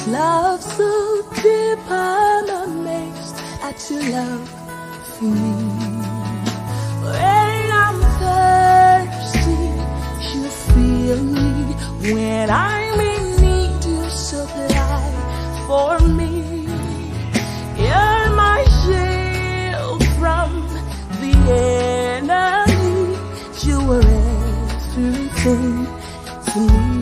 love so deep, I'm amazed at your love for me. When I'm thirsty, you feel me. When I'm in need, you supply for me. You're my shield from the enemy. You are everything to me.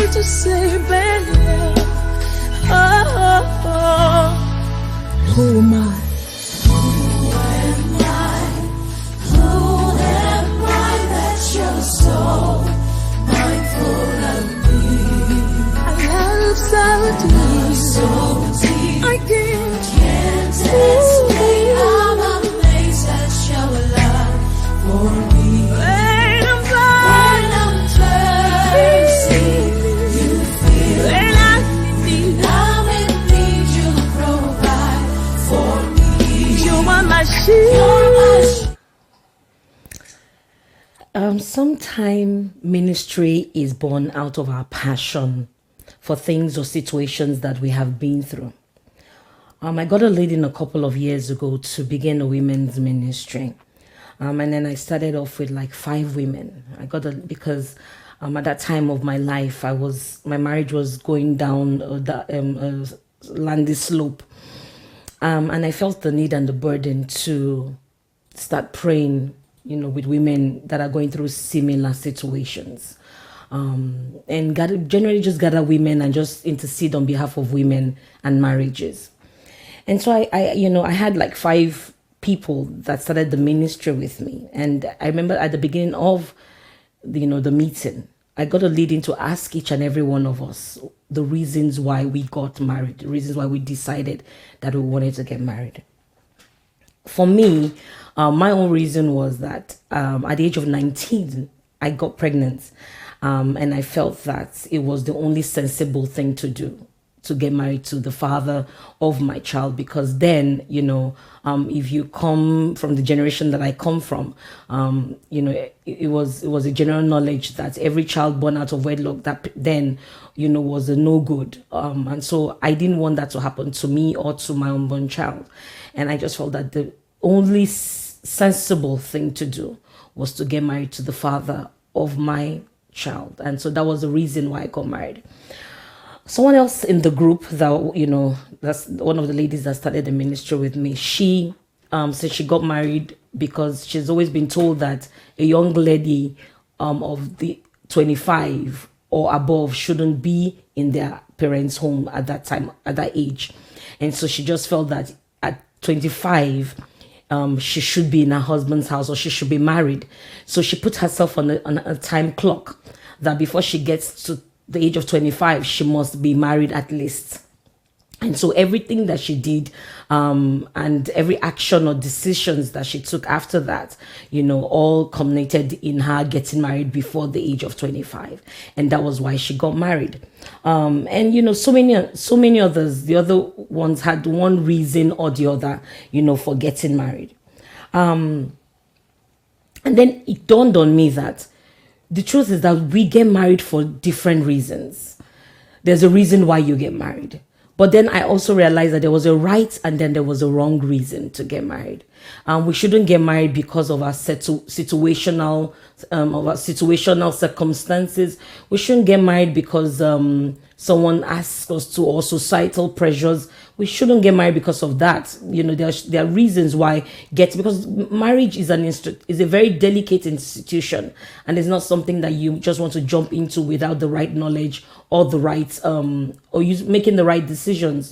To say, Ben, who am I? Who am I that you're so mindful of me? I love so deep, I can't explain. I'm amazed at your love for me. Sometime ministry is born out of our passion for things or situations that we have been through. I got a lead in a couple of years ago to begin a women's ministry. And then I started off with like 5 women. Because at that time of my life, my marriage was going down the landy slope. And I felt the need and the burden to start praying, with women that are going through similar situations. And generally just gather women and just intercede on behalf of women and marriages. And so I had like 5 people that started the ministry with me. And I remember at the beginning of, the meeting, I got a leading to ask each and every one of us the reasons why we got married, the reasons why we decided that we wanted to get married. For me, my own reason was that at the age of 19, I got pregnant. And I felt that it was the only sensible thing to do, to get married to the father of my child, because then, if you come from the generation that I come from, it was a general knowledge that every child born out of wedlock that then, was a no good. And so I didn't want that to happen to me or to my unborn child. And I just felt that the only sensible thing to do was to get married to the father of my child. And so that was the reason why I got married. Someone else in the group that, that's one of the ladies that started the ministry with me, she said she got married because she's always been told that a young lady of the 25 or above shouldn't be in their parents' home at that time, at that age. And so she just felt that at 25, she should be in her husband's house or she should be married. So she put herself on a time clock that before she gets to the age of 25, she must be married at least. And so everything that she did and every action or decisions that she took after that, all culminated in her getting married before the age of 25. And that was why she got married. And, so many others, the other ones had one reason or the other, for getting married. And then it dawned on me that the truth is that we get married for different reasons. There's a reason why you get married. But then I also realized that there was a right and then there was a wrong reason to get married. We shouldn't get married because of our situational circumstances. We shouldn't get married because someone asks us to, or societal pressures. We shouldn't get married because of that. There are reasons why because marriage is is a very delicate institution, and it's not something that you just want to jump into without the right knowledge or the right or you making the right decisions,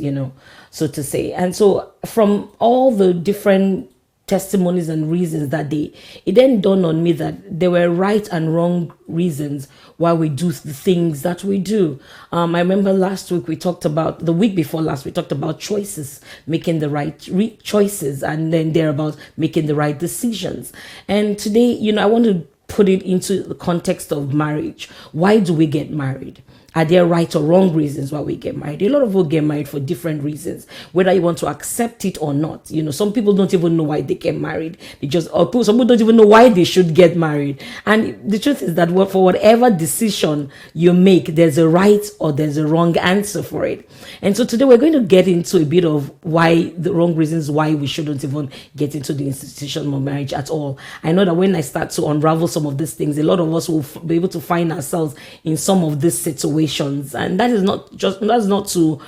so to say. And so from all the different testimonies and reasons that day, it then dawned on me that there were right and wrong reasons why we do the things that we do. I remember last week the week before last, we talked about choices, making the right choices, and then they're about making the right decisions. And today, I want to put it into the context of marriage. Why do we get married? Are there right or wrong reasons why we get married? A lot of people get married for different reasons, whether you want to accept it or not. Some people don't even know why they get married. Some people don't even know why they should get married. And the truth is that for whatever decision you make, there's a right or there's a wrong answer for it. And so today we're going to get into a bit of the wrong reasons why we shouldn't even get into the institution of marriage at all. I know that when I start to unravel some of these things, a lot of us will be able to find ourselves in some of these situations. And that's not to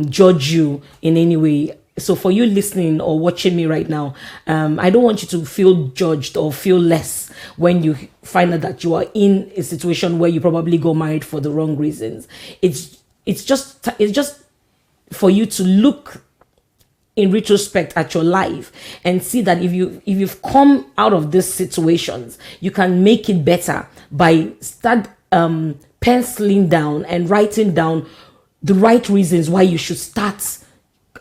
judge you in any way. So for you listening or watching me right now, I don't want you to feel judged or feel less when you find out that you are in a situation where you probably got married for the wrong reasons. It's just for you to look in retrospect at your life and see that if you've come out of these situations, you can make it better by penciling down and writing down the right reasons why you should start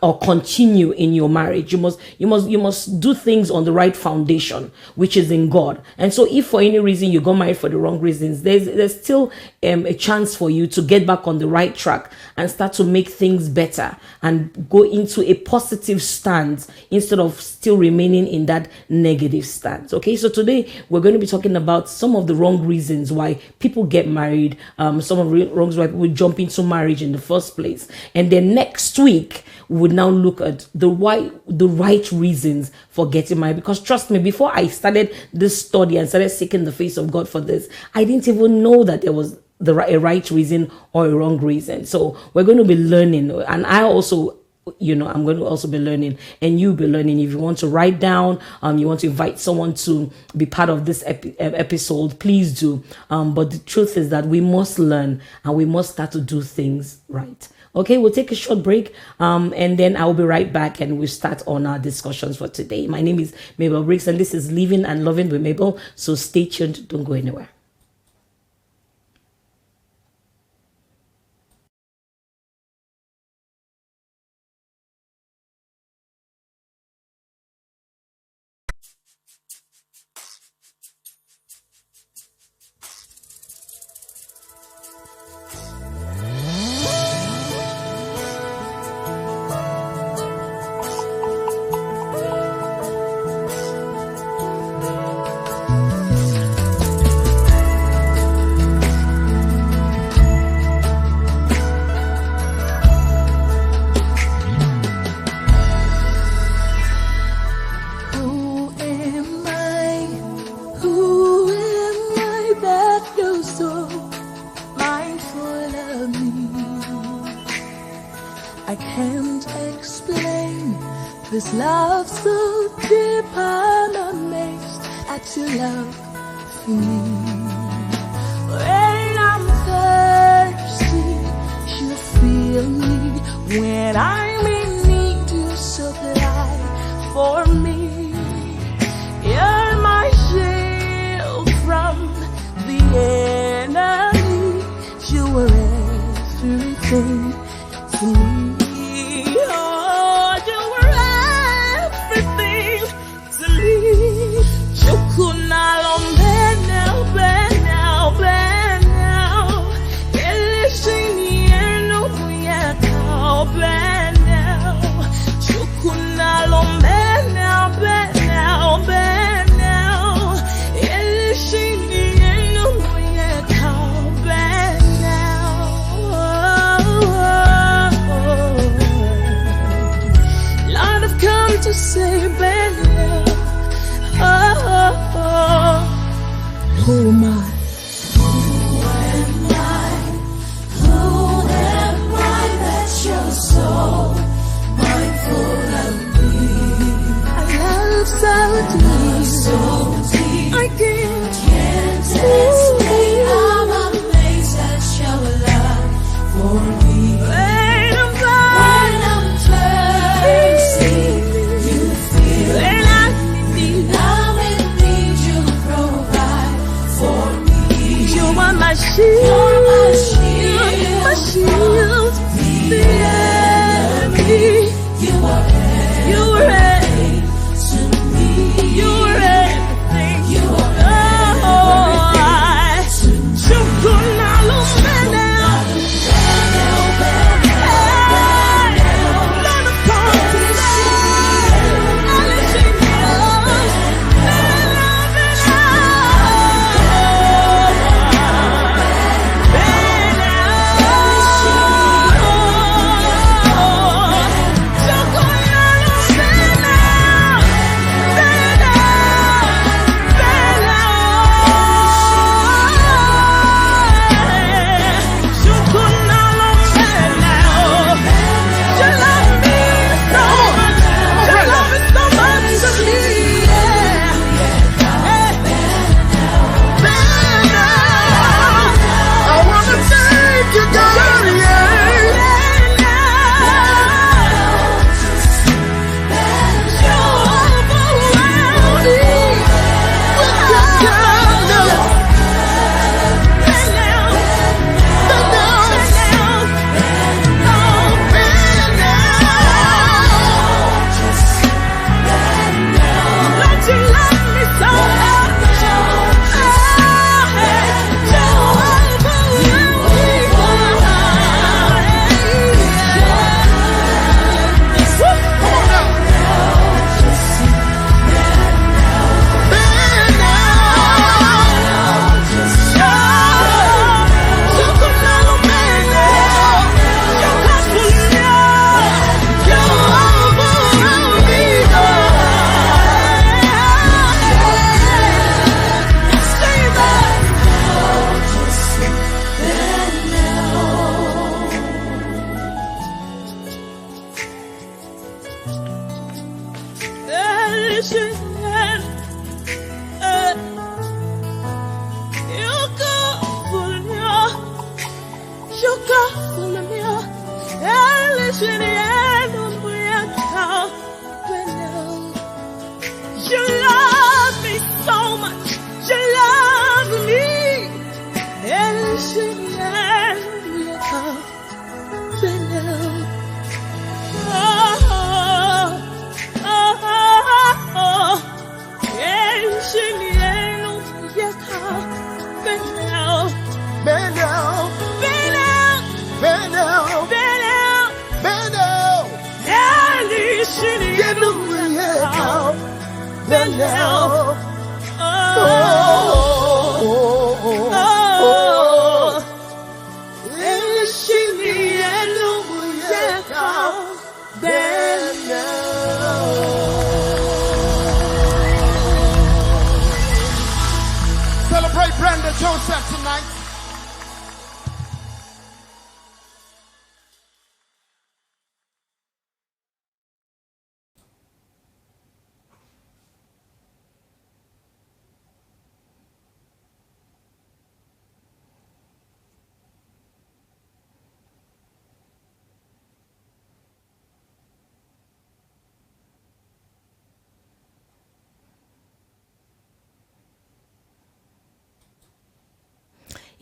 or continue in your marriage. You must do things on the right foundation, which is in God. And so if for any reason you got married for the wrong reasons, there's still a chance for you to get back on the right track and start to make things better and go into a positive stance instead of still remaining in that negative stance. Okay, so today we're going to be talking about some of the wrong reasons why people get married, some of the wrongs why people jump into marriage in the first place. And then next week we would now look at the right reasons for getting married. Because trust me, before I started this study and started seeking the face of God for this, I didn't even know that there was a right reason or a wrong reason. So we're going to be learning, and I also, I'm going to also be learning, and you'll be learning. If you want to write down, you want to invite someone to be part of this episode, please do. But the truth is that we must learn and we must start to do things right. Okay, we'll take a short break, and then I'll be right back and we'll start on our discussions for today. My name is Mabel Briggs, and this is Living and Loving with Mabel. So stay tuned, don't go anywhere. I can't explain this love so deep. I'm amazed at your love for me. When I'm thirsty, you feel me. When I'm in need, you supply for me. You're my shield from the enemy. You are everything to me. You love me so much. You love me. Celebrate Brenda Joseph tonight.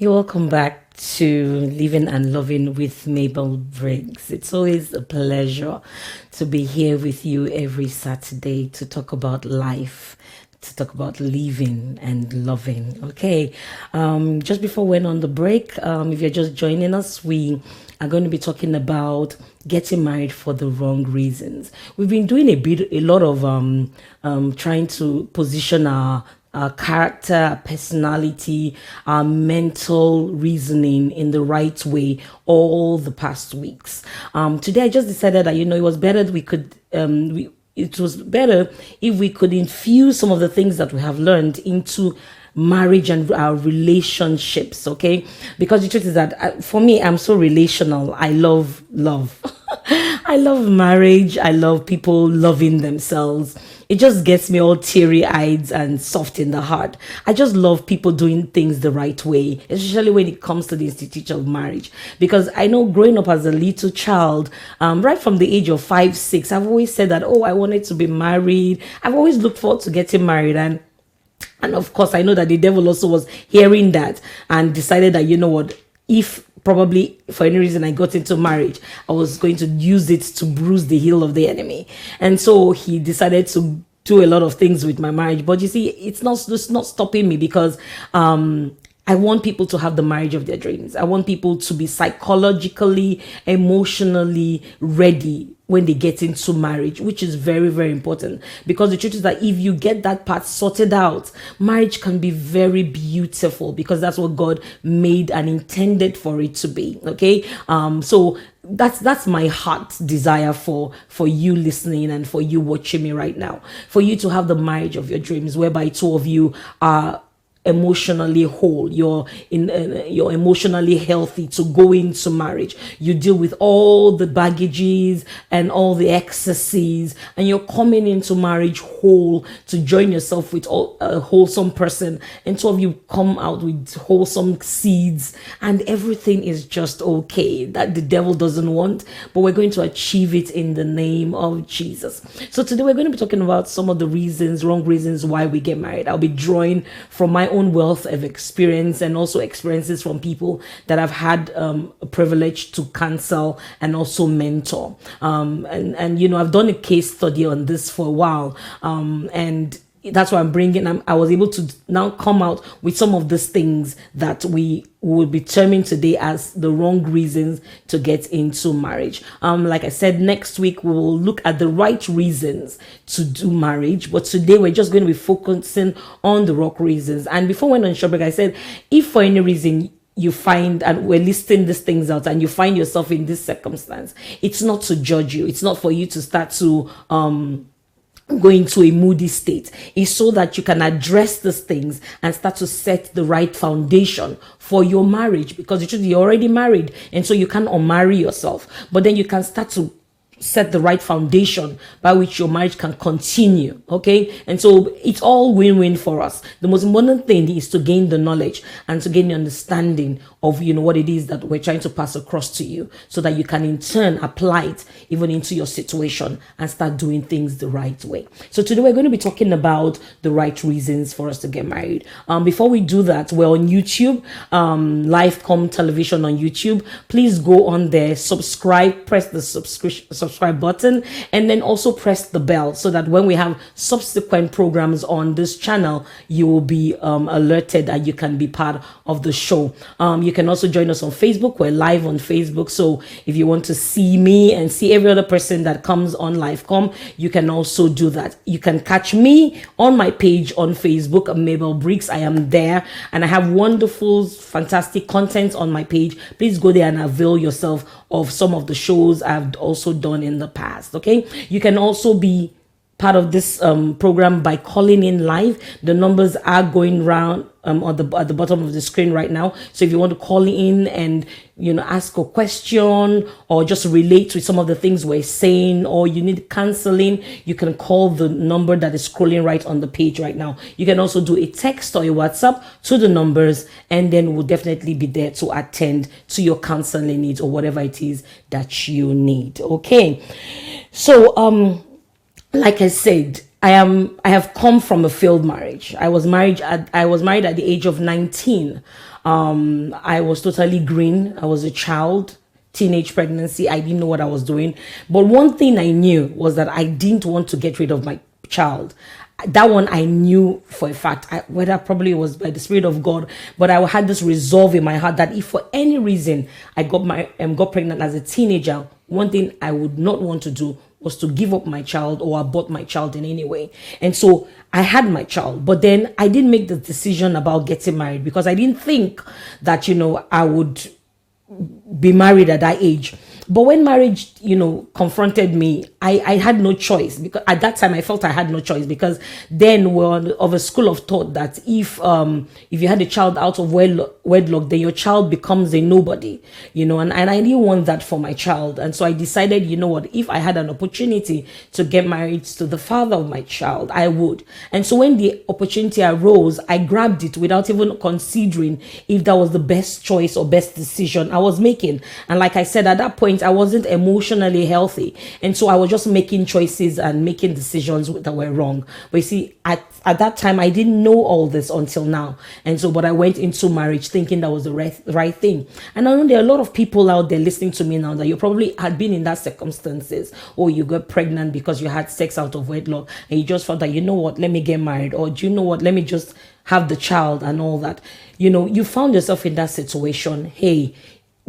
You're welcome back to Living and Loving with Mabel Briggs. It's always a pleasure to be here with you every Saturday to talk about life, to talk about living and loving. Okay, just before we went on the break, if you're just joining us, we are going to be talking about getting married for the wrong reasons. We've been doing a lot of trying to position our character, our personality, our mental reasoning in the right way all the past weeks. Today I just decided that, it was better that we could it was better if we could infuse some of the things that we have learned into marriage and our relationships, okay? Because the truth is that for me, I'm so relational. I love love. I love marriage. I love people loving themselves. It just gets me all teary-eyed and soft in the heart. I just love people doing things the right way, especially when it comes to the institution of marriage. Because I know growing up as a little child, right from the age of 5, 6, I've always said that, I wanted to be married. I've always looked forward to getting married. And of course, I know that the devil also was hearing that and decided that, if probably for any reason I got into marriage, I was going to use it to bruise the heel of the enemy. And so he decided to do a lot of things with my marriage. But you see, it's not stopping me, because I want people to have the marriage of their dreams. I want people to be psychologically, emotionally ready when they get into marriage, which is very, very important. Because the truth is that if you get that part sorted out, marriage can be very beautiful, because that's what God made and intended for it to be. Okay. So that's my heart desire for you listening and for you watching me right now, for you to have the marriage of your dreams, whereby two of you are emotionally whole, you're emotionally healthy to go into marriage. You deal with all the baggages and all the excesses, and you're coming into marriage whole to join yourself with a wholesome person, and two of you come out with wholesome seeds, and everything is just okay. That the devil doesn't want, but we're going to achieve it in the name of Jesus. So today we're going to be talking about some of the wrong reasons why we get married. I'll be drawing from my own wealth of experience and also experiences from people that I've had a privilege to counsel and also mentor. And I've done a case study on this for a while, and that's why I was able to now come out with some of these things that we will be determined today as the wrong reasons to get into marriage. Like I said, next week we will look at the right reasons to do marriage, but today we're just going to be focusing on the wrong reasons. And before we went on short break, I said, if for any reason you find, and we're listing these things out, and you find yourself in this circumstance, it's not to judge you. It's not for you to start to go into a moody state. Is so that you can address these things and start to set the right foundation for your marriage, because you're already married, and so you can't unmarry yourself, but then you can start to set the right foundation by which your marriage can continue. Okay, and so it's all win-win for us. The most important thing is to gain the knowledge and to gain the understanding of what it is that we're trying to pass across to you, so that you can in turn apply it even into your situation and start doing things the right way. So today we're going to be talking about the right reasons for us to get married. Before we do that, we're on YouTube, Lifecom television on YouTube. Please go on there, subscribe, press the subscribe button, and then also press the bell, so that when we have subsequent programs on this channel, you will be alerted and you can be part of the show. You can also join us on Facebook. We're live on Facebook, so if you want to see me and see every other person that comes on Lifecom, you can also do that. You can catch me on my page on Facebook, Mabel Briggs. I am there, and I have wonderful, fantastic content on my page. Please go there and avail yourself of some of the shows I've also done in the past. Okay, you can also be part of this program by calling in live. The numbers are going round at the bottom of the screen right now. So if you want to call in and ask a question or just relate to some of the things we're saying, or you need counseling, you can call the number that is scrolling right on the page right now. You can also do a text or a WhatsApp to the numbers, and then we'll definitely be there to attend to your counseling needs or whatever it is that you need. Okay, so like I said, I have come from a failed marriage. I was married at the age of 19. I was totally green. I was a child, teenage pregnancy. I didn't know what I was doing. But one thing I knew was that I didn't want to get rid of my child. That one I knew for a fact, whether probably it was by the Spirit of God, but I had this resolve in my heart that if for any reason I got pregnant as a teenager, one thing I would not want to do was to give up my child or abort my child in any way. And so I had my child, but then I didn't make the decision about getting married because I didn't think that, I would be married at that age. But when marriage, confronted me, I had no choice, because at that time I felt I had no choice, because then we're of a school of thought that if you had a child out of wedlock, then your child becomes a nobody, and I didn't want that for my child. And so I decided, if I had an opportunity to get married to the father of my child, I would. And so when the opportunity arose, I grabbed it without even considering if that was the best choice or best decision I was making. And like I said, at that point, I wasn't emotionally healthy, and so I was just making choices and making decisions that were wrong. But you see, at that time I didn't know all this until now, and so but I went into marriage thinking that was the right thing. And I know there are a lot of people out there listening to me now that you probably had been in that circumstances, or you got pregnant because you had sex out of wedlock and you just felt that, let me get married, or let me just have the child and all that. You found yourself in that situation. Hey,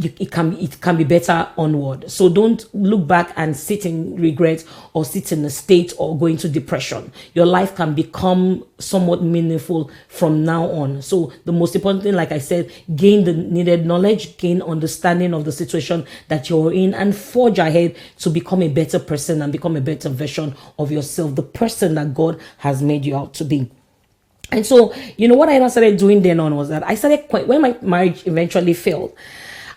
it can be better onward. So don't look back and sit in regret or sit in a state or go into depression. Your life can become somewhat meaningful from now on. So the most important thing, like I said, gain the needed knowledge, gain understanding of the situation that you're in, and forge ahead to become a better person and become a better version of yourself, the person that God has made you out to be. And so, what I started doing then on was that I started, when my marriage eventually failed,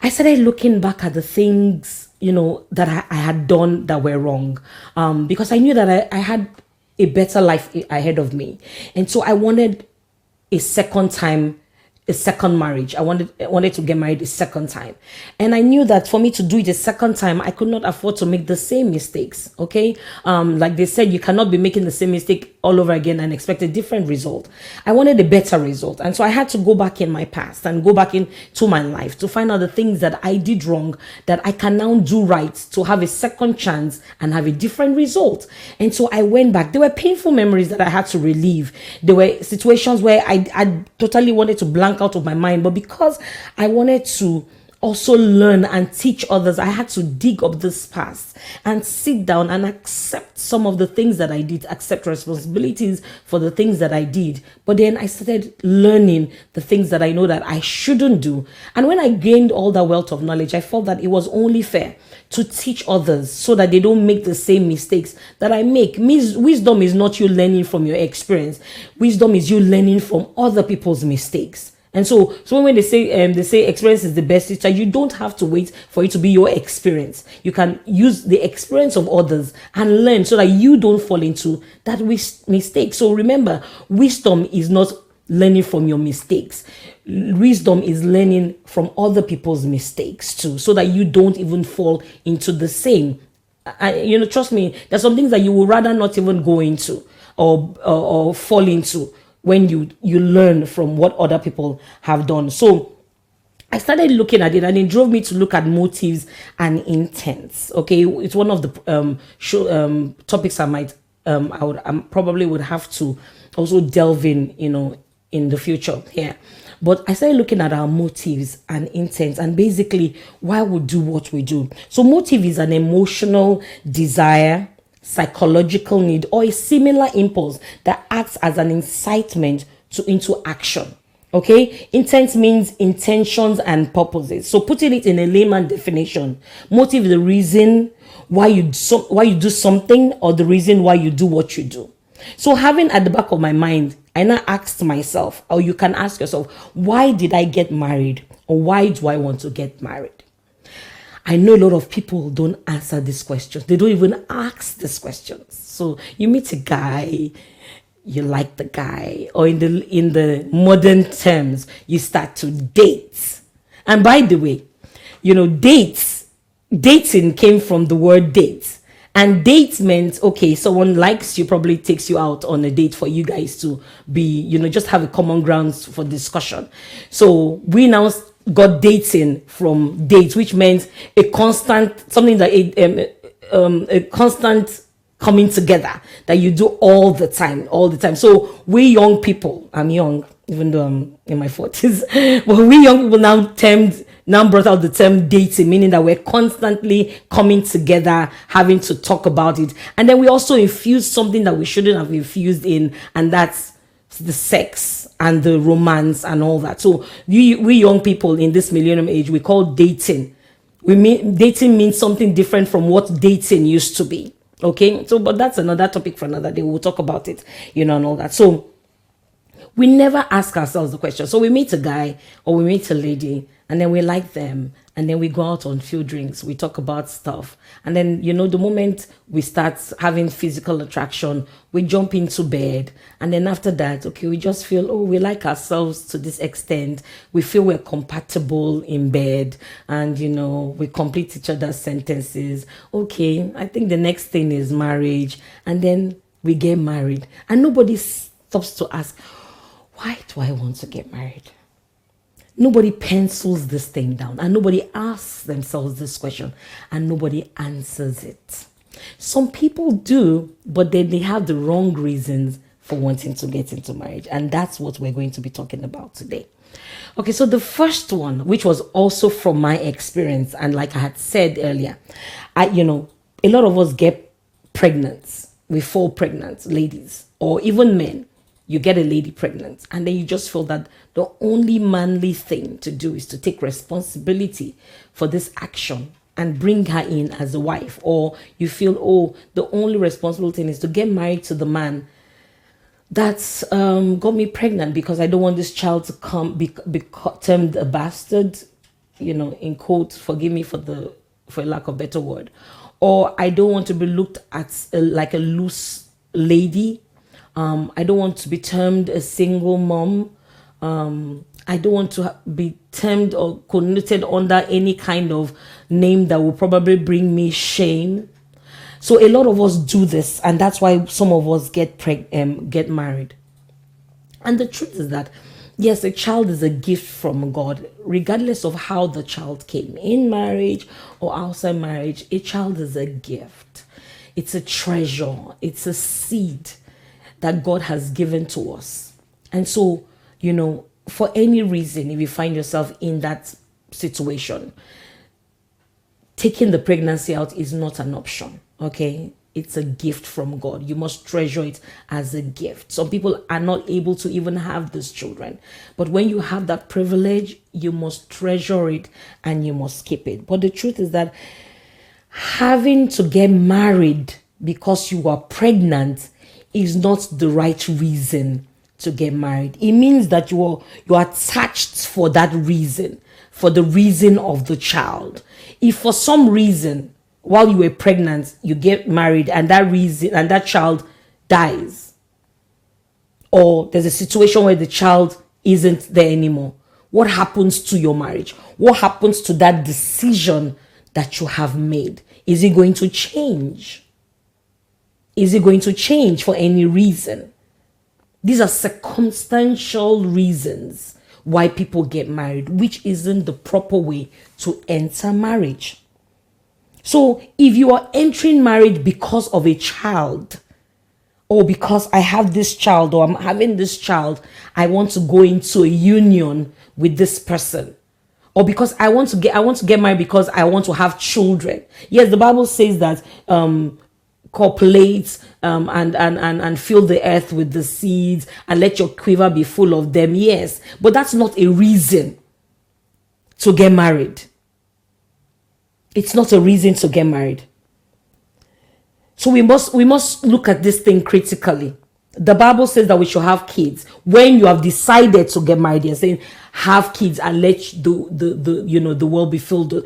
I started looking back at the things, that I had done that were wrong, because I knew that I had a better life ahead of me. And so I wanted a second marriage. I wanted to get married a second time. And I knew that for me to do it a second time, I could not afford to make the same mistakes. Okay. Like they said, you cannot be making the same mistake all over again and expect a different result. I wanted a better result. And so I had to go back in my past and go back into my life to find out the things that I did wrong that I can now do right, to have a second chance and have a different result. And so I went back. There were painful memories that I had to relive. There were situations where I totally wanted to blank out of my mind, but because I wanted to also learn and teach others, I had to dig up this past and sit down and accept some of the things that I did, accept responsibilities for the things that I did. But then I started learning the things that I know that I shouldn't do. And when I gained all that wealth of knowledge, I felt that it was only fair to teach others so that they don't make the same mistakes that I make. Wisdom is not you learning from your experience. Wisdom is you learning from other people's mistakes. And so when they say experience is the best teacher, you don't have to wait for it to be your experience. You can use the experience of others and learn so that you don't fall into that mistake. So remember, wisdom is not learning from your mistakes. Wisdom is learning from other people's mistakes too, so that you don't even fall into the same. Trust me, there's some things that you would rather not even go into or fall into when you learn from what other people have done. So I started looking at it, and it drove me to look at motives and intents. Okay, it's one of the topics I probably would have to also delve in, in the future here. But I started looking at our motives and intents, and basically why we do what we do. So motive is an emotional desire, psychological need, or a similar impulse that acts as an incitement into action. Okay, intent means intentions and purposes. So putting it in a layman definition, motive is the reason why you do something, or the reason why you do what you do. So having at the back of my mind, I now asked myself, or you can ask yourself, why did I get married, or why do I want to get married? I know a lot of people don't answer these questions. They don't even ask these questions. So you meet a guy, you like the guy, or in the modern terms, you start to date. And by the way, dating came from the word date. And date meant, okay, someone likes you, probably takes you out on a date for you guys to be, just have a common grounds for discussion. So we now got dating from date, which meant a constant, something that a constant coming together that you do all the time. So we young people, I'm young, even though I'm in my 40s, but we young people now brought out the term dating, meaning that we're constantly coming together, having to talk about it. And then we also infuse something that we shouldn't have infused in, and that's the sex and the romance and all that. So we young people in this millennium age, we call dating. Dating means something different from what dating used to be. Okay, so but that's another topic for another day. We'll talk about it, and all that. So we never ask ourselves the question. So we meet a guy or we meet a lady, and then we like them, and then we go out on few drinks, we talk about stuff, and then the moment we start having physical attraction, we jump into bed, and then after that, okay, we just feel, we like ourselves to this extent, we feel we're compatible in bed, and we complete each other's sentences. Okay, I think the next thing is marriage, and then we get married, and nobody stops to ask, why do I want to get married? Nobody pencils this thing down, and nobody asks themselves this question, and nobody answers it. Some people do, but then they have the wrong reasons for wanting to get into marriage, and that's what we're going to be talking about today. Okay, so the first one, which was also from my experience, and like I had said earlier, a lot of us get pregnant. We fall pregnant, ladies, or even men. You get a lady pregnant, and then you just feel that the only manly thing to do is to take responsibility for this action and bring her in as a wife. Or you feel, the only responsible thing is to get married to the man that's got me pregnant, because I don't want this child to be termed a bastard, in quotes, forgive me for a lack of better word. Or I don't want to be looked at like a loose lady. I don't want to be termed a single mom. I don't want to be termed or connoted under any kind of name that will probably bring me shame. So a lot of us do this, and that's why some of us get married. And the truth is that, yes, a child is a gift from God, regardless of how the child came, in marriage or outside marriage. A child is a gift. It's a treasure. It's a seed that God has given to us. And so, for any reason, if you find yourself in that situation, taking the pregnancy out is not an option, okay? It's a gift from God. You must treasure it as a gift. Some people are not able to even have these children. But when you have that privilege, you must treasure it and you must keep it. But the truth is that having to get married because you are pregnant is not the right reason to get married. It means that you're attached for that reason, for the reason of the child. If for some reason while you were pregnant you get married and that child dies, or there's a situation where the child isn't there anymore, what happens to your marriage? What happens to that decision that you have made? Is it going to change? Is it going to change for any reason? These are circumstantial reasons why people get married, which isn't the proper way to enter marriage. So if you are entering marriage because of a child, or because I have this child, or I'm having this child, I want to go into a union with this person, or because I want to get married because I want to have children. Yes, the Bible says that copulate and fill the earth with the seeds and let your quiver be full of them. Yes, but that's not a reason to get married. It's not a reason to get married. So we must look at this thing critically. The Bible says that we should have kids. When you have decided to get married, you're saying have kids and let the world be filled,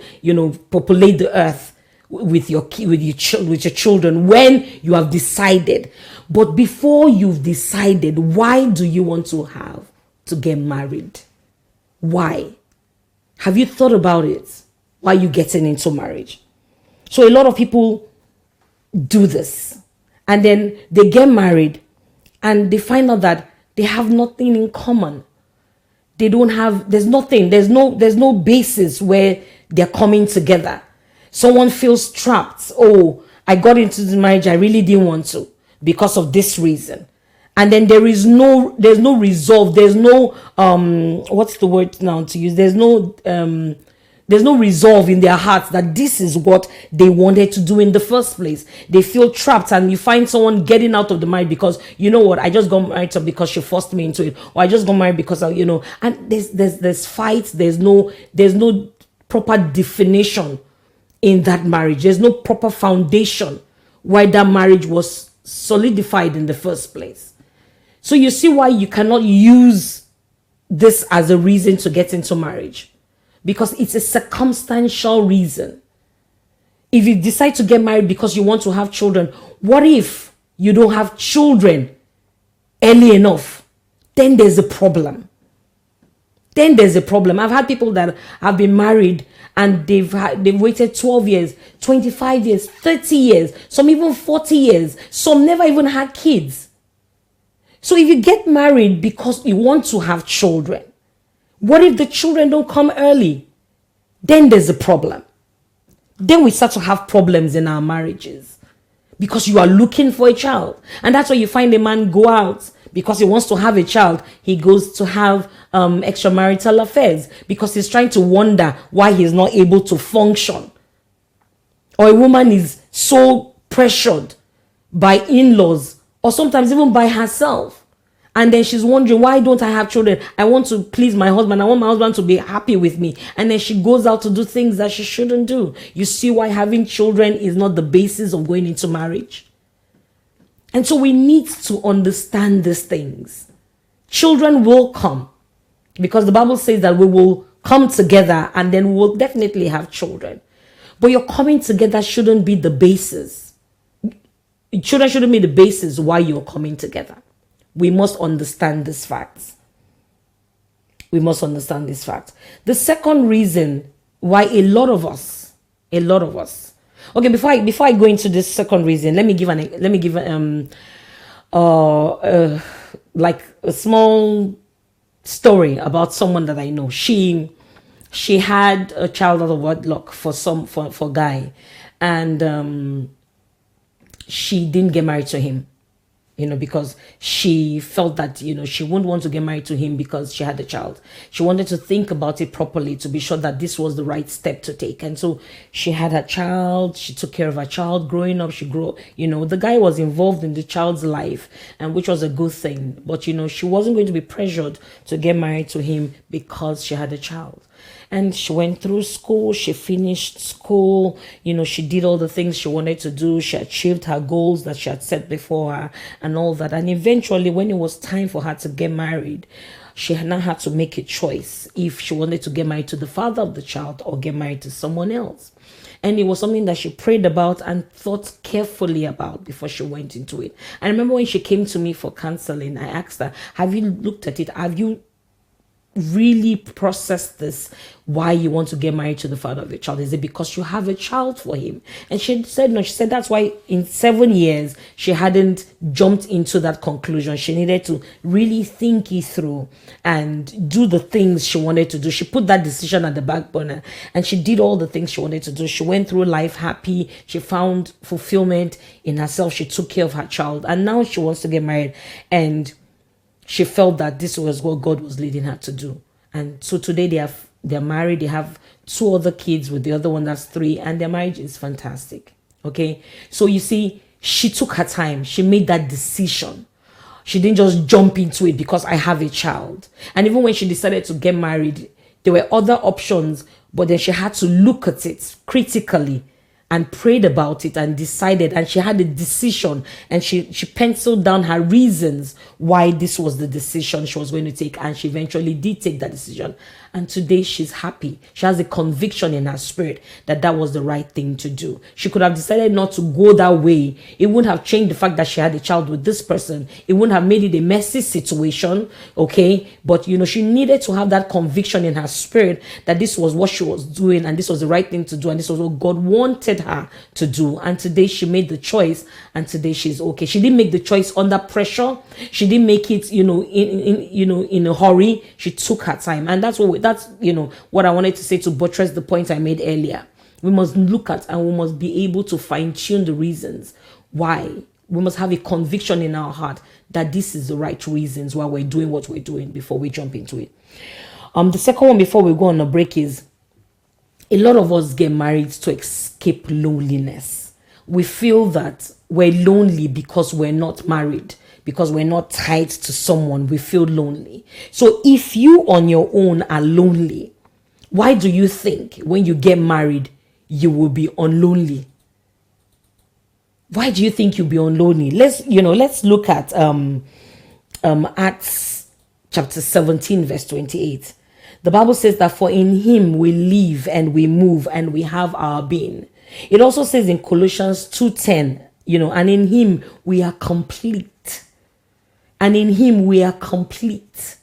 populate the earth with your children. When you have decided. But before you've decided, why do you want to get married? Why? Have you thought about it? Why are you getting into marriage? So a lot of people do this, and then they get married and they find out that they have nothing in common. There's no basis where they're coming together. Someone feels trapped. Oh, I got into the marriage, I really didn't want to because of this reason. And then there's no resolve. There's no what's the word now to use? There's no resolve in their hearts that this is what they wanted to do in the first place. They feel trapped, and you find someone getting out of the marriage because, you know what, I just got married because she forced me into it, or I just got married because and there's fights. There's no proper definition in that marriage. There's no proper foundation why that marriage was solidified in the first place. So you see why you cannot use this as a reason to get into marriage. Because it's a circumstantial reason. If you decide to get married because you want to have children, what if you don't have children early enough? Then there's a problem. I've had people that have been married and they've waited 12 years, 25 years, 30 years, some even 40 years. Some never even had kids. So if you get married because you want to have children, what if the children don't come early? Then there's a problem. Then we start to have problems in our marriages because you are looking for a child. And that's why you find a man go out because he wants to have a child. He goes to have extramarital affairs because he's trying to wonder why he's not able to function. Or a woman is so pressured by in-laws, or sometimes even by herself. And then she's wondering, why don't I have children? I want to please my husband. I want my husband to be happy with me. And then she goes out to do things that she shouldn't do. You see why having children is not the basis of going into marriage. And so we need to understand these things. Children will come because the Bible says that we will come together and then we will definitely have children. But your coming together shouldn't be the basis. Children shouldn't be the basis why you're coming together. We must understand these facts. The second reason why a lot of us. Okay, before I go into this second reason, let me give like a small story about someone that I know. She had a child out of wedlock for a guy, and she didn't get married to him. Because she felt that, she wouldn't want to get married to him because she had a child. She wanted to think about it properly to be sure that this was the right step to take. And so she had her child. She took care of her child growing up. She grew, the guy was involved in the child's life, and which was a good thing. But, she wasn't going to be pressured to get married to him because she had a child. And she went through school, she finished school, she did all the things she wanted to do, she achieved her goals that she had set before her and all that. And eventually, when it was time for her to get married, she now had to make a choice if she wanted to get married to the father of the child or get married to someone else. And it was something that she prayed about and thought carefully about before she went into it. I remember when she came to me for counseling, I asked her, have you looked at it? Have you really process this, why you want to get married to the father of the child? Is it because you have a child for him? And she said no. She said that's why in 7 years she hadn't jumped into that conclusion. She needed to really think it through and do the things she wanted to do. She put that decision at the back burner and she did all the things she wanted to do. She went through life happy. She found fulfillment in herself. She took care of her child, and now she wants to get married, and she felt that this was what God was leading her to do. And so today they're married. They have 2 other kids with the other one that's 3, and their marriage is fantastic. Okay. So you see, she took her time. She made that decision. She didn't just jump into it because I have a child. And even when she decided to get married, there were other options, but then she had to look at it critically and prayed about it and decided, and she had a decision, and she penciled down her reasons why this was the decision she was going to take, and she eventually did take that decision. And today she's happy. She has a conviction in her spirit that that was the right thing to do. She could have decided not to go that way. It wouldn't have changed the fact that she had a child with this person. It wouldn't have made it a messy situation, okay? But she needed to have that conviction in her spirit that this was what she was doing, and this was the right thing to do, and this was what God wanted her to do. And today she made the choice, and today she's okay. She didn't make the choice under pressure. She didn't make it in a hurry. She took her time, and that's what I wanted to say to buttress the point I made earlier. We must look at and we must be able to fine-tune the reasons why. We must have a conviction in our heart that this is the right reasons why we're doing what we're doing before we jump into it. The second one before we go on a break is, a lot of us get married to escape loneliness. We feel that we're lonely because we're not married, because we're not tied to someone. We feel lonely. So if you on your own are lonely, why do you think when you get married you will be unlonely? Why do you think you'll be unlonely? Let's look at Acts chapter 17 verse 28. The Bible says that for in him we live and we move and we have our being. It also says in Colossians 2:10, and in him we are complete. And in him we are complete.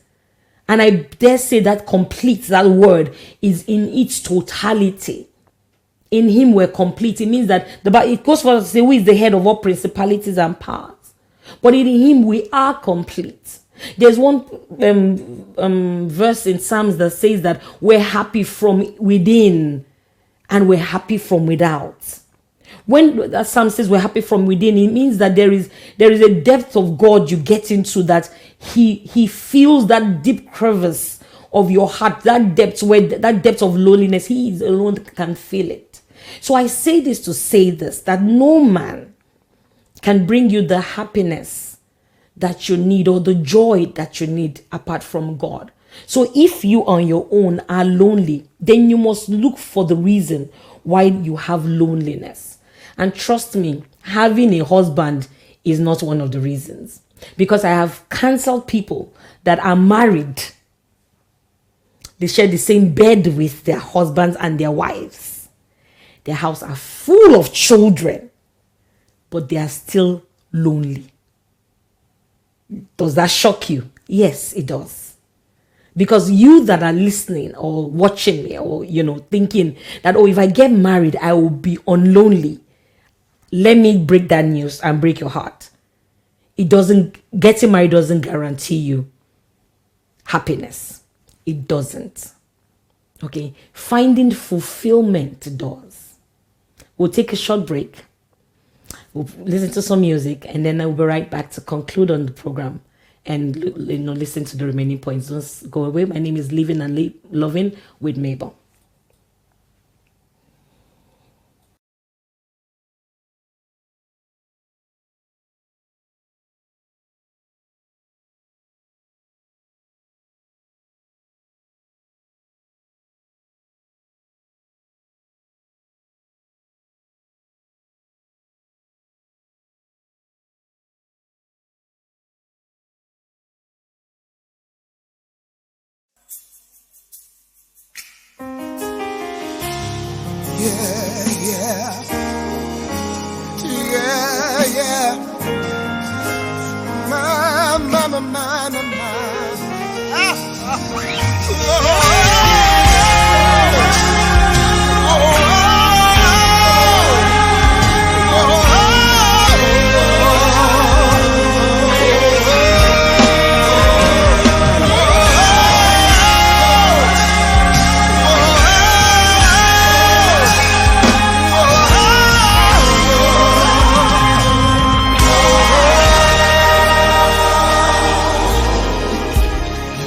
And I dare say that complete, that word is in its totality. In him we're complete. It means that it goes for us to say who is the head of all principalities and powers. But in him we are complete. There's one verse in Psalms that says that we're happy from within and we're happy from without. When that Psalm says we're happy from within, it means that there is a depth of God you get into, that he feels that deep crevice of your heart, that depth of loneliness. He alone can feel it. So I say this to say this, that no man can bring you the happiness that you need or the joy that you need apart from God. So if you on your own are lonely, then you must look for the reason why you have loneliness. And trust me, having a husband is not one of the reasons. Because I have counseled people that are married. They share the same bed with their husbands and their wives. Their house are full of children, but they are still lonely. Does that shock you? Yes, it does. Because you that are listening or watching me or, thinking that, if I get married, I will be unlonely. Let me break that news and break your heart. Getting married doesn't guarantee you happiness. It doesn't. Okay. Finding fulfillment does. We'll take a short break. We'll listen to some music, and then I'll be right back to conclude on the program and listen to the remaining points. Don't go away. My name is Living and Loving with Mabel.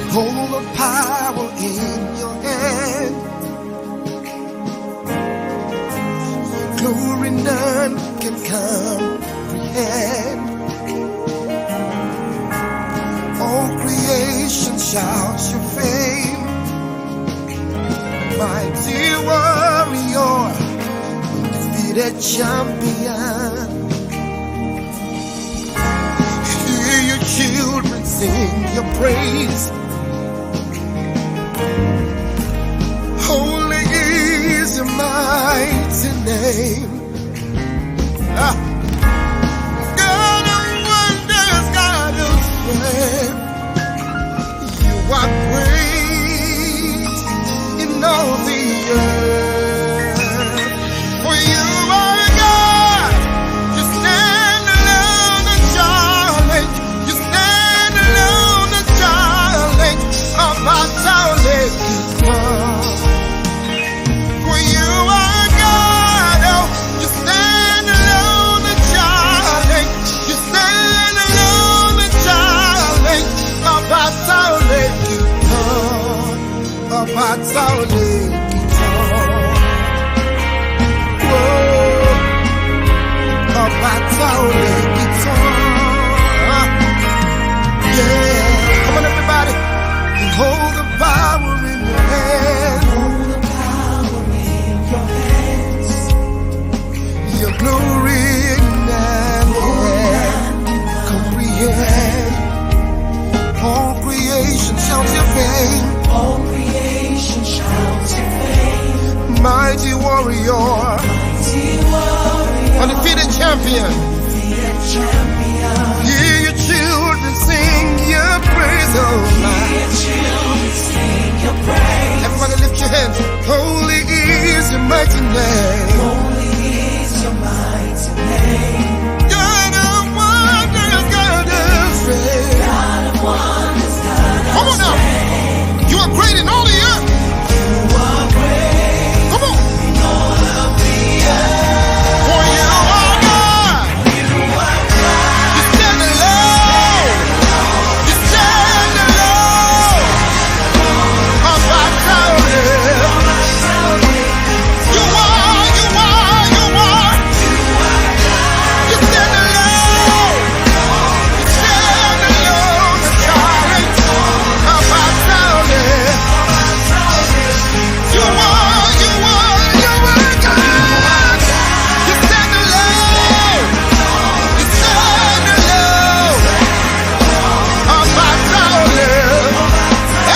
Hold the power in your hand. Glory none can comprehend. All creation shouts your fame. Mighty warrior, defeated champion. Hear your children sing your praise. Holy is your mighty name. God of wonders, God of strength. You are great in all the earth. For you are God. You stand alone and challenge. You stand alone and challenge. About challenge. For you are God, oh, you stand alone and challenge. You stand alone and challenge. About challenge, about challenge. Whoa, about challenge. Yeah, come on everybody, hold the power in your hand. Your glory and comprehend. All creation shouts your fame. All creation shouts your fame. Mighty warrior, undefeated champion. Hear your children sing your praise, oh my. Everybody lift your hands. Holy is your mighty name. God of wonders, God of strength. Come on now. You are great in all the earth. Come on. For you are God. You stand alone. You stand alone. About you are. You stand alone. You stand alone. The challenge about you are God. You stand alone. You stand alone. About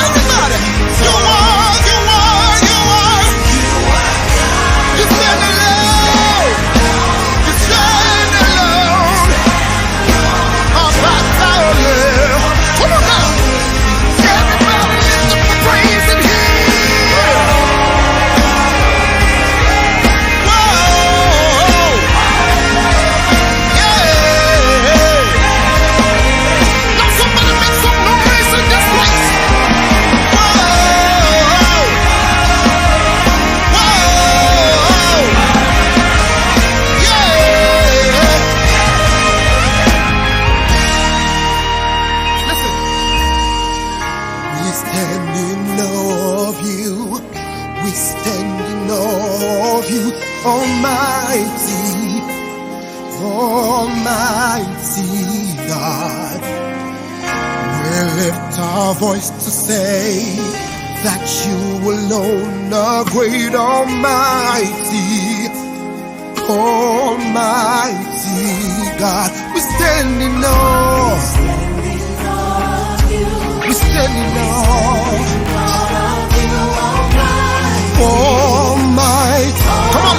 everybody. You are. You stand alone. You stand alone. About come on now. Everybody lift up the praise in here. Whoa. Yeah. Now somebody make some noise in this place. Whoa. Yeah. Listen. We stand in awe of you. We stand in awe of you, Almighty, Almighty God. We lift our voice to say that you alone are great, Almighty, Almighty God. We stand in awe. We stand in awe. Almighty. Come on,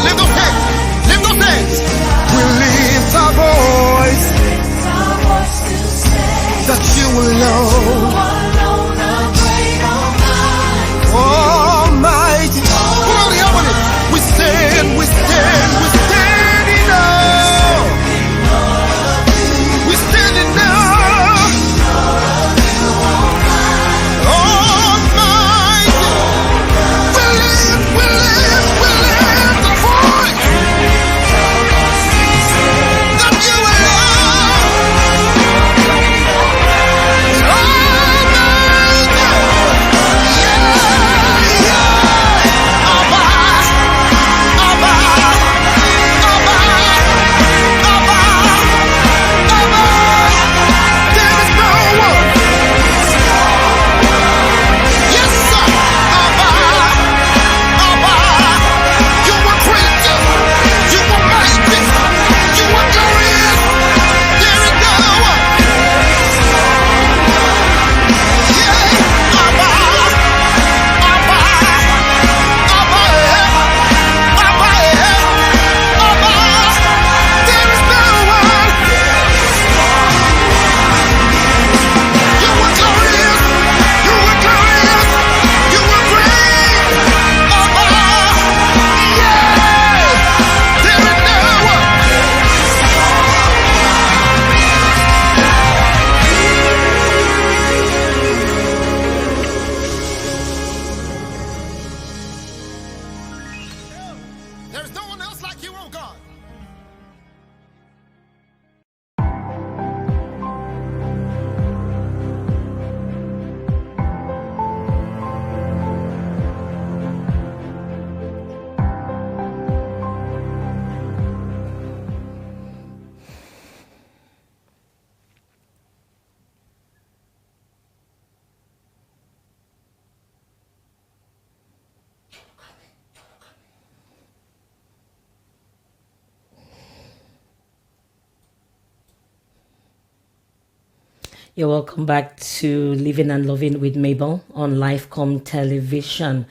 You're welcome back to Living and Loving with Mabel on Lifecom television.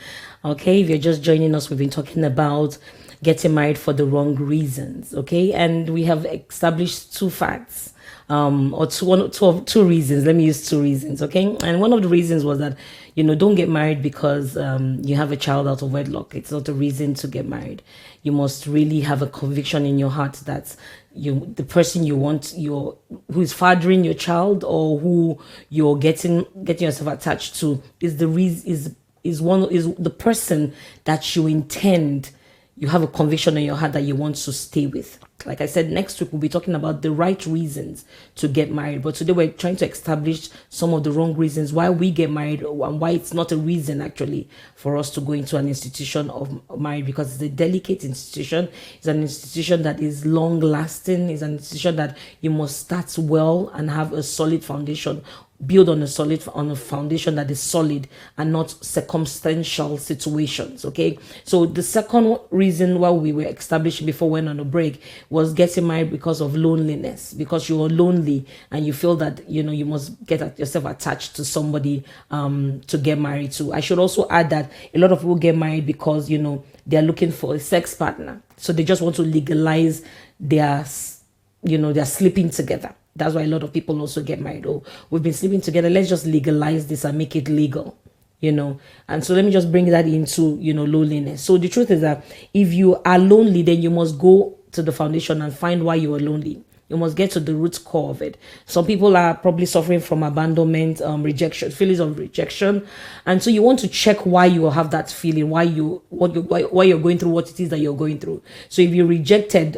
Okay, if you're just joining us, we've been talking about getting married for the wrong reasons. Okay, and we have established two facts, or two reasons. Let me use two reasons. Okay, and one of the reasons was that don't get married because you have a child out of wedlock. It's not a reason to get married. You must really have a conviction in your heart that the person you want, who is fathering your child or who you're getting yourself attached to, is the reason, is the person that you intend. You have a conviction in your heart that you want to stay with. Like I said, next week we'll be talking about the right reasons to get married. But today we're trying to establish some of the wrong reasons why we get married and why it's not a reason actually for us to go into an institution of marriage, because it's a delicate institution. It's an institution that is long lasting. It's an institution that you must start well and have a solid foundation, build on a foundation that is solid and not circumstantial situations. Okay, so the second reason why we were establishing before we went on a break was getting married because of loneliness, because you are lonely and you feel that you must get yourself attached to somebody to get married to. I should also add that a lot of people get married because they're looking for a sex partner, so they just want to legalize their sleeping together. That's why a lot of people also get married. Oh, we've been sleeping together, let's just legalize this and make it legal, and so let me just bring that into loneliness. So the truth is that if you are lonely, then you must go to the foundation and find why you are lonely. You must get to the root core of it. Some people are probably suffering from abandonment, rejection, feelings of rejection, and so you want to check why you have that feeling, why you're going through what it is that you're going through. So if you're rejected,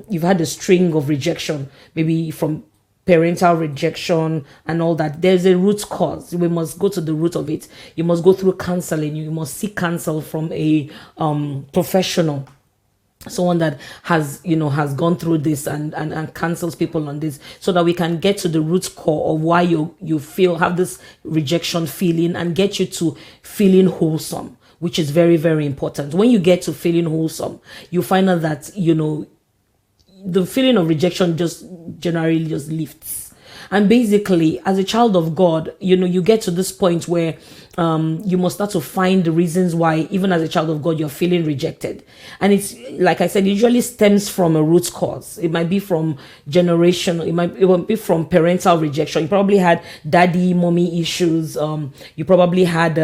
you've had a string of rejection, maybe from parental rejection and all that. There's a root cause. We must go to the root of it. You must go through counseling. You must seek counsel from a professional, someone that has gone through this and counsels people on this, so that we can get to the root core of why you have this rejection feeling and get you to feeling wholesome, which is very, very important. When you get to feeling wholesome, you find out that the feeling of rejection just generally just lifts. And basically, as a child of God, you get to this point where you must start to find the reasons why, even as a child of God, you're feeling rejected. And it's, like I said, it usually stems from a root cause. It might be from generation. It might be from parental rejection. You probably had daddy, mommy issues. You probably had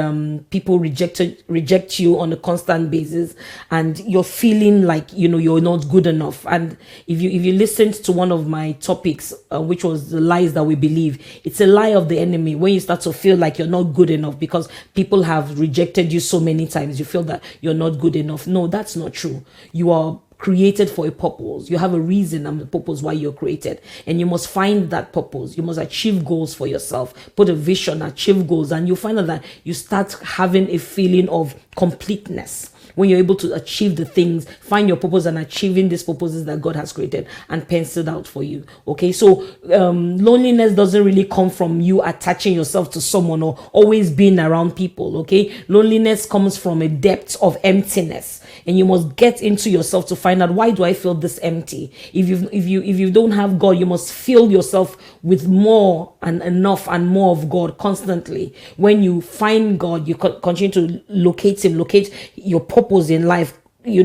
people reject you on a constant basis, and you're feeling like you're not good enough. And if you listened to one of my topics, which was the lies that we believe, it's a lie of the enemy. When you start to feel like you're not good enough because people have rejected you so many times, you feel that you're not good enough. No, that's not true. You are created for a purpose. You have a reason and a purpose why you're created, and you must find that purpose. You must achieve goals for yourself, put a vision, achieve goals, and you find out that you start having a feeling of completeness. When you're able to achieve the things, find your purpose and achieving these purposes that God has created and penciled out for you. Okay, so loneliness doesn't really come from you attaching yourself to someone or always being around people. Okay, loneliness comes from a depth of emptiness, and you must get into yourself to find out, why do I feel this empty? If you don't have God, you must fill yourself with more and enough and more of God constantly. When you find God, you continue to locate Him, locate your purpose in life,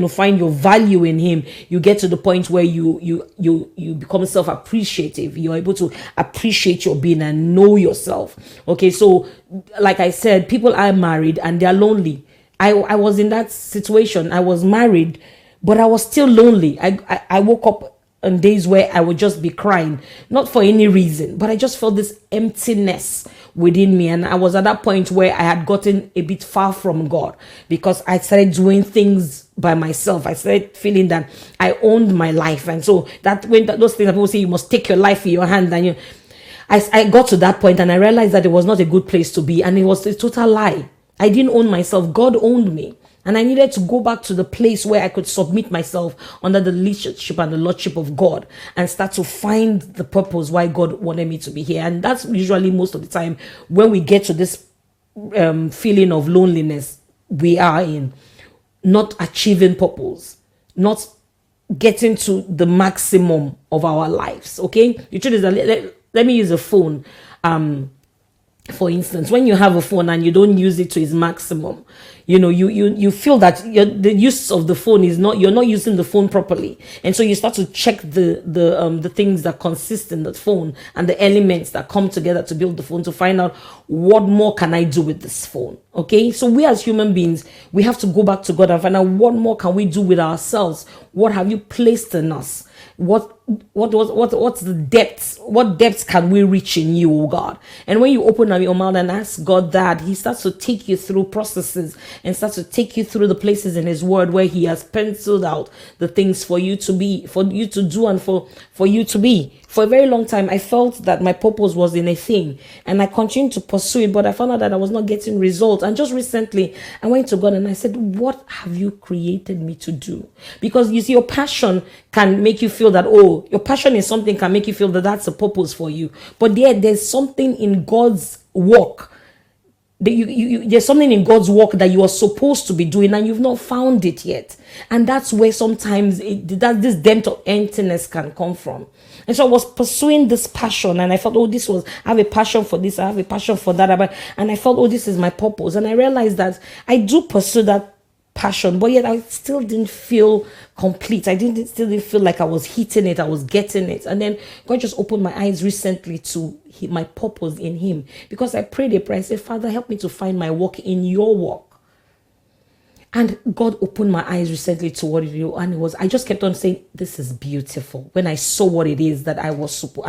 find your value in Him. You get to the point where you become self-appreciative. You're able to appreciate your being and know yourself. Okay, so like I said, people are married and they're lonely. I was in that situation. I was married, but I was still lonely. I woke up on days where I would just be crying, not for any reason, but I just felt this emptiness within me. And I was at that point where I had gotten a bit far from God, because I started doing things by myself. I started feeling that I owned my life. And so that when those things that people say you must take your life in your hand, and I got to that point and I realized that it was not a good place to be, and it was a total lie. I didn't own myself. God owned me. And I needed to go back to the place where I could submit myself under the leadership and the lordship of God and start to find the purpose why God wanted me to be here. And that's usually most of the time when we get to this feeling of loneliness we are in, not achieving purpose, not getting to the maximum of our lives. Okay, the truth is that let me use a phone. For instance, when you have a phone and you don't use it to its maximum, you feel that the use of the phone is not, you're not using the phone properly, and so you start to check the things that consist in the phone and the elements that come together to build the phone, to find out what more can I do with this phone. Okay, so we as human beings, we have to go back to God and find out what more can we do with ourselves. What have you placed in us? What's the depths? What depths can we reach in you, oh God? And when you open up your mouth and ask God that, He starts to take you through processes and starts to take you through the places in His Word where He has penciled out the things for you to be, for you to do, and for you to be. For a very long time, I felt that my purpose was in a thing, and I continued to pursue it, but I found out that I was not getting results. And just recently, I went to God and I said, what have you created me to do? Because you see, your passion can make you feel that, oh, your passion in something can make you feel that that's a purpose for you. But there's something in God's work. There's something in God's work that you are supposed to be doing and you've not found it yet. And that's where sometimes this depth of emptiness can come from. And so I was pursuing this passion, and I thought, oh, I have a passion for this, I have a passion for that. And I felt, oh, this is my purpose. And I realized that I do pursue that passion, but yet I still didn't feel complete. Still didn't feel like I was hitting it, I was getting it. And then God just opened my eyes recently to my purpose in Him, because I prayed a prayer. I said, Father, help me to find my work in your work. And God opened my eyes recently to what it is, and I just kept on saying, this is beautiful, when I saw what it is that I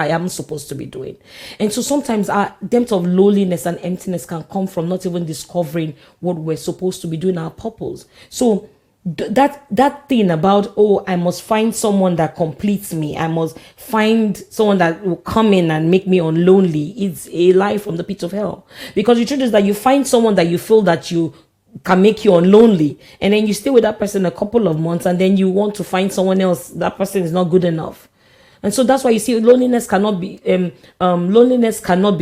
am supposed to be doing. And so sometimes our depth of loneliness and emptiness can come from not even discovering what we're supposed to be doing, our purpose. So that thing about, oh, I must find someone that completes me, I must find someone that will come in and make me unlonely, it's a lie from the pit of hell. Because the truth is that you find someone that you feel that you can make you unlonely, and then you stay with that person a couple of months, and then you want to find someone else. That person is not good enough. And so that's why you see loneliness cannot be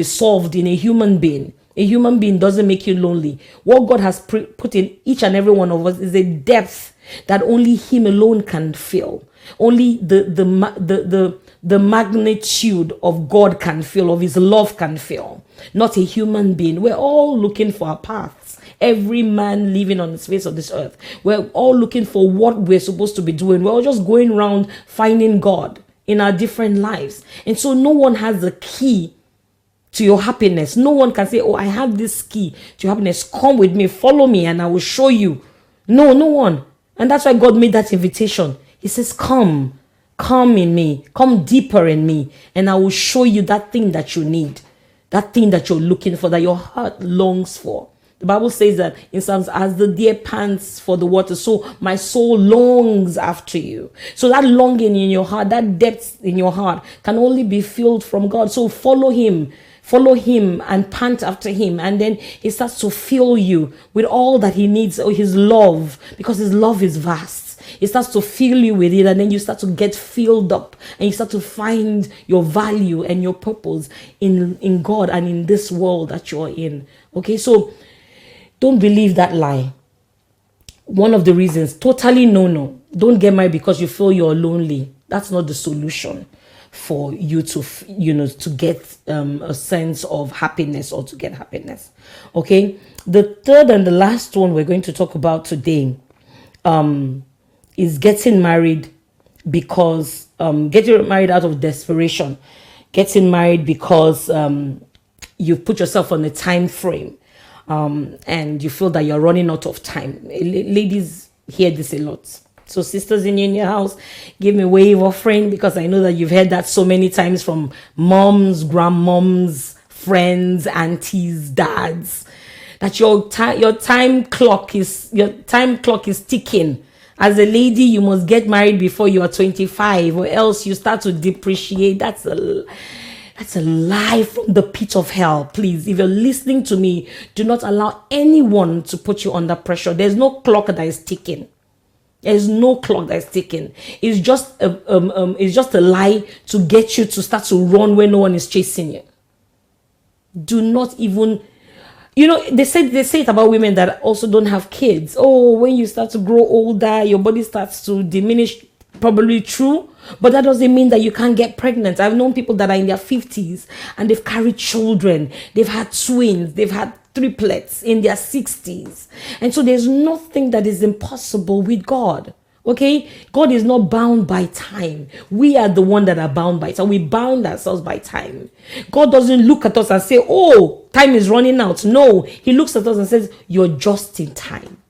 solved in a human being. A human being doesn't make you lonely. What God has put in each and every one of us is a depth that only Him alone can fill. Only the magnitude of God can fill, of His love can fill, not a human being. We're all looking for our paths. Every man living on the face of this earth, we're all looking for what we're supposed to be doing. We're all just going around finding God in our different lives. And so no one has the key to your happiness. No one can say, oh, I have this key to your happiness. Come with me, follow me, and I will show you. No one. And that's why God made that invitation. He says, come in me, come deeper in me, and I will show you that thing that you need, that thing that you're looking for, that your heart longs for. The Bible says that in Psalms, as the deer pants for the water, so my soul longs after you. So that longing in your heart, that depth in your heart can only be filled from God. So follow Him and pant after Him. And then He starts to fill you with all that He needs, or His love, because His love is vast. He starts to fill you with it, and then you start to get filled up, and you start to find your value and your purpose in God and in this world that you're in. Okay, so don't believe that lie. One of the reasons, totally no. Don't get married because you feel you're lonely. That's not the solution for you to get a sense of happiness or to get happiness. Okay. The third and the last one we're going to talk about today is getting married because getting married out of desperation, getting married because you've put yourself on a time frame. And you feel that you're running out of time. Ladies hear this a lot. So sisters in your house, give me a wave offering, because I know that you've heard that so many times from moms, grandmoms, friends, aunties, dads, that your time clock is ticking. As a lady, you must get married before you are 25, or else you start to depreciate. That's a lie from the pit of hell. Please, if you're listening to me, do not allow anyone to put you under pressure. There's no clock that is ticking. There's no clock that is ticking. It's just a lie to get you to start to run when no one is chasing you. Do not even, they say it about women that also don't have kids. Oh, when you start to grow older, your body starts to diminish probably true, but that doesn't mean that you can't get pregnant. I've known people that are in their 50s and they've carried children, they've had twins, they've had triplets in their 60s. And so there's nothing that is impossible with God. Okay, God is not bound by time. We are the one that are bound by time. We bound ourselves by time. God doesn't look at us and say, oh, time is running out. No, he looks at us and says, you're just in time.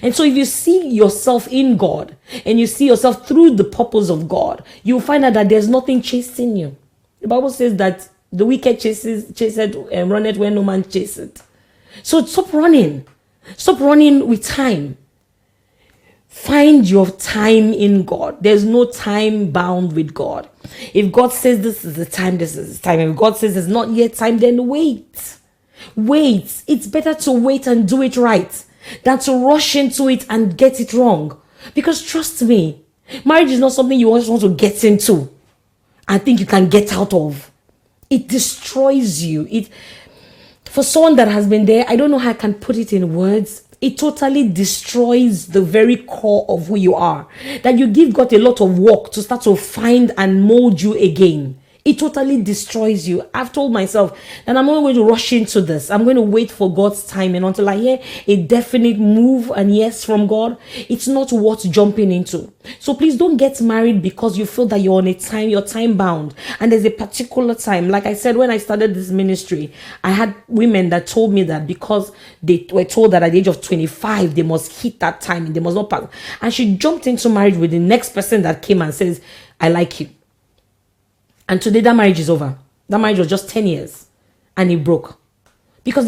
And so if you see yourself in God and you see yourself through the purpose of God, you'll find out that there's nothing chasing you. The Bible says that the wicked runneth where no man chaseth. So stop running. Stop running with time. Find your time in God. There's no time bound with God. If God says this is the time, this is the time. If God says it's not yet time, then wait. Wait. It's better to wait and do it right than to rush into it and get it wrong. Because trust me, marriage is not something you always want to get into and think you can get out of. It destroys you. For someone that has been there, I don't know how I can put it in words. It totally destroys the very core of who you are. That you give God a lot of work to start to find and mold you again. It totally destroys you. I've told myself that I'm not going to rush into this. I'm going to wait for God's timing until I hear a definite move and yes from God. It's not worth jumping into. So please don't get married because you feel that you're on a time, you're time bound. And there's a particular time. Like I said, when I started this ministry, I had women that told me that because they were told that at the age of 25, they must hit that time and they must not pass. And she jumped into marriage with the next person that came and says, I like you. And today that marriage is over. That marriage was just 10 years and it broke. Because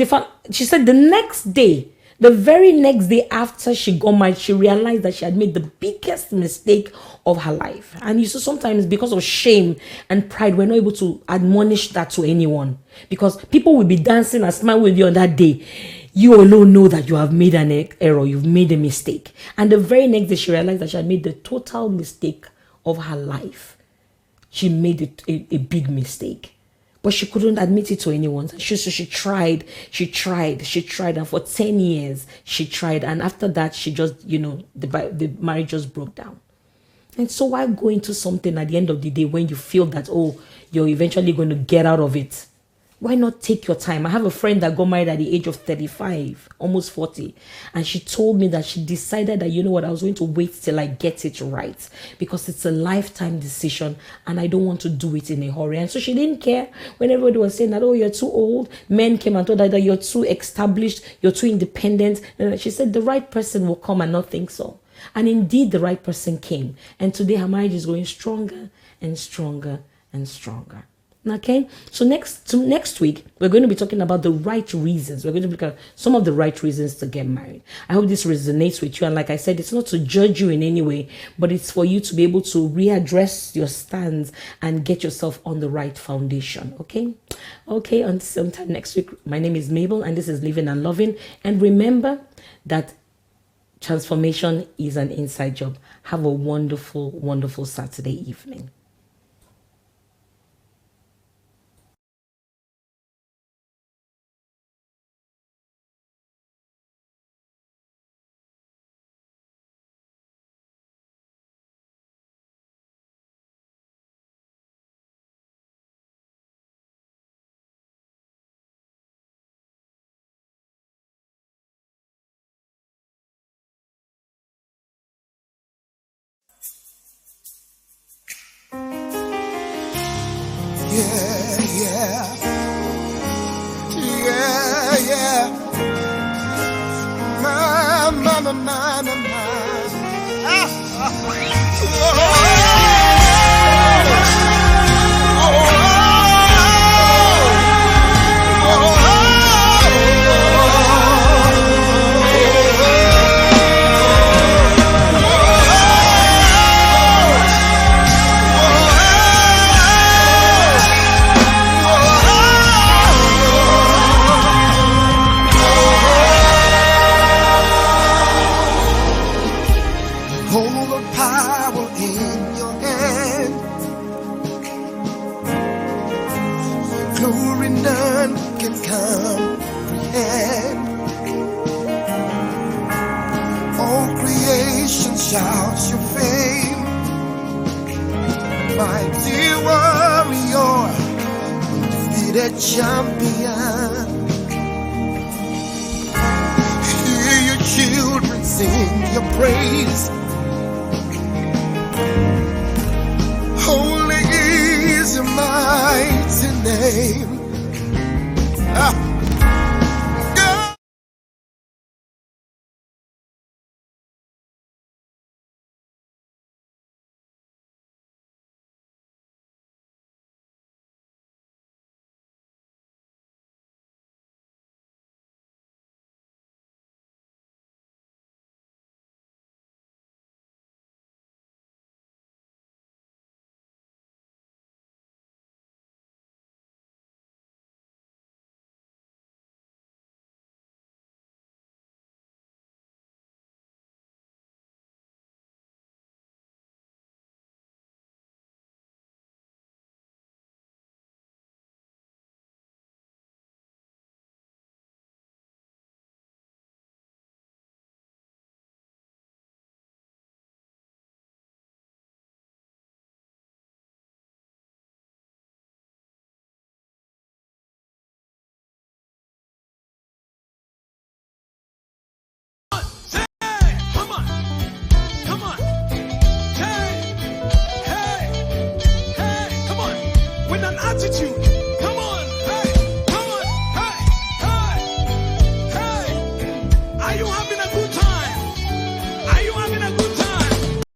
she said the very next day after she got married, she realized that she had made the biggest mistake of her life. And you see, sometimes because of shame and pride, we're not able to admonish that to anyone. Because people will be dancing and smiling with you on that day. You alone know that you have made an error. You've made a mistake. And the very next day, she realized that she had made the total mistake of her life. She made a big mistake, but she couldn't admit it to anyone. So she tried, and for 10 years she tried, and after that she just, the marriage just broke down. And so why go into something at the end of the day when you feel that, oh, you're eventually going to get out of it? Why not take your time? I have a friend that got married at the age of 35, almost 40. And she told me that she decided that, you know what, I was going to wait till I get it right. Because it's a lifetime decision and I don't want to do it in a hurry. And so she didn't care when everybody was saying that, oh, you're too old. Men came and told her that you're too established, you're too independent. And she said the right person will come and not think so. And indeed, the right person came. And today her marriage is going stronger and stronger and stronger. Okay, so next week, we're going to be talking about the right reasons. We're going to look at some of the right reasons to get married. I hope this resonates with you. And like I said, it's not to judge you in any way, but it's for you to be able to readdress your stance and get yourself on the right foundation. Okay, until sometime next week. My name is Mabel, and this is Living and Loving. And remember that transformation is an inside job. Have a wonderful, wonderful Saturday evening. Yeah. My. Hold the power in your hand. Glory none can comprehend. All creation shouts your fame. mighty warrior, defeated champion. Hear your children sing your praise. Holy is your mighty name. God. Come on. Come on. Hey. Hey. Hey. Come on. With an attitude.